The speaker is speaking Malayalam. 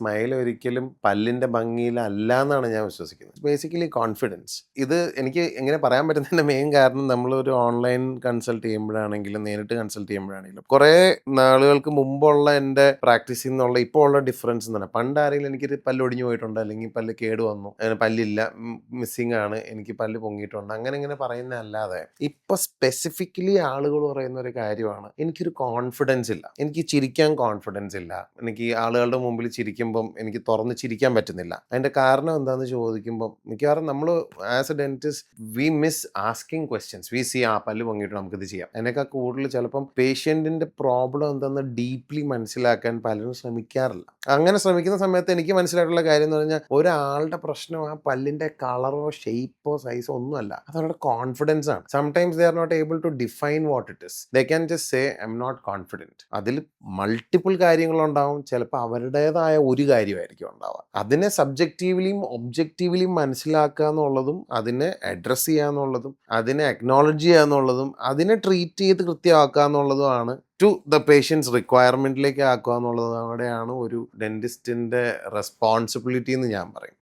സ്മൈൽ ഒരിക്കലും പല്ലിന്റെ ഭംഗിയിലല്ല എന്നാണ് ഞാൻ വിശ്വസിക്കുന്നത്. Basically confidence. ഇത് എനിക്ക് എങ്ങനെ പറയാൻ പറ്റുന്നതിന്റെ മെയിൻ കാരണം നമ്മളൊരു ഓൺലൈൻ കൺസൾട്ട് ചെയ്യുമ്പോഴാണെങ്കിലും നേരിട്ട് കൺസൾട്ട് ചെയ്യുമ്പോഴാണെങ്കിലും കുറേ നാളുകൾക്ക് മുമ്പുള്ള എൻ്റെ പ്രാക്ടീസിൽ നിന്നുള്ള ഇപ്പോൾ ഉള്ള ഡിഫറൻസ് എന്ന് പറഞ്ഞാൽ പണ്ട് ആരെങ്കിലും എനിക്കൊരു പല്ല് ഒടിഞ്ഞു പോയിട്ടുണ്ട്, അല്ലെങ്കിൽ പല്ല് കേട് വന്നു, അങ്ങനെ പല്ലില്ല, മിസ്സിങ് ആണ്, എനിക്ക് പല്ല് പൊങ്ങിയിട്ടുണ്ട്, അങ്ങനെ ഇങ്ങനെ പറയുന്നതല്ലാതെ ഇപ്പൊ സ്പെസിഫിക്കലി ആളുകൾ പറയുന്ന ഒരു കാര്യമാണ്, എനിക്കൊരു കോൺഫിഡൻസ് ഇല്ല, എനിക്ക് ചിരിക്കാൻ കോൺഫിഡൻസ് ഇല്ല, എനിക്ക് ആളുകളുടെ മുമ്പിൽ ചിരിക്കുമ്പം എനിക്ക് തുറന്ന് ചിരിക്കാൻ പറ്റുന്നില്ല. അതിന്റെ കാരണം എന്താണെന്ന് ചോദിക്കുമ്പം മിക്കവാറും നമ്മൾ as a dentist we miss asking questions. We see ആ പല്ല് പൊങ്ങിയിട്ട് നമുക്കിത് ചെയ്യാം. അതിനേക്കാൾ കൂടുതൽ ചിലപ്പം പേഷ്യന്റിന്റെ പ്രോബ്ലം എന്താണെന്ന് ഡീപ്ലി മനസ്സിലാക്കാൻ പലരും ശ്രമിക്കാറില്ല. അങ്ങനെ ശ്രമിക്കുന്ന സമയത്ത് എനിക്ക് മനസ്സിലായിട്ടുള്ള കാര്യം എന്ന് പറഞ്ഞാൽ ഒരാളുടെ പ്രശ്നം ആ പല്ലിന്റെ കളറോ ഷേപ്പോ സൈസോ ഒന്നുമല്ല, അത് അവരുടെ കോൺഫിഡൻസ് ആണ്. Sometimes they are not able to define what it is. They can just say I am not confident. അതിൽ മൾട്ടിപ്പിൾ കാര്യങ്ങളുണ്ടാവും. ചിലപ്പോൾ അവരുടേതായ ഒരു കാര്യമായിരിക്കും ഉണ്ടാവുക. അതിനെ സബ്ജക്റ്റീവ്ലിയും ഒബ്ജക്റ്റീവ്ലിയും മനസ്സിലാക്കുക എന്നുള്ളതും അതിനെ അഡ്രസ്സ് ചെയ്യുക എന്നുള്ളതും അതിനെ അക്നോളജ് ചെയ്യുക എന്നുള്ളതും അതിനെ ട്രീറ്റ് ചെയ്ത് കൃത്യമാക്കുക എന്നുള്ളതുമാണ് ടു ദ പേഷ്യൻസ് റിക്വയർമെന്റിലേക്ക് ആക്കുക എന്നുള്ളതാണ് ഒരു ഡെന്റിസ്റ്റിന്റെ റെസ്പോൺസിബിലിറ്റി എന്ന് ഞാൻ പറയും.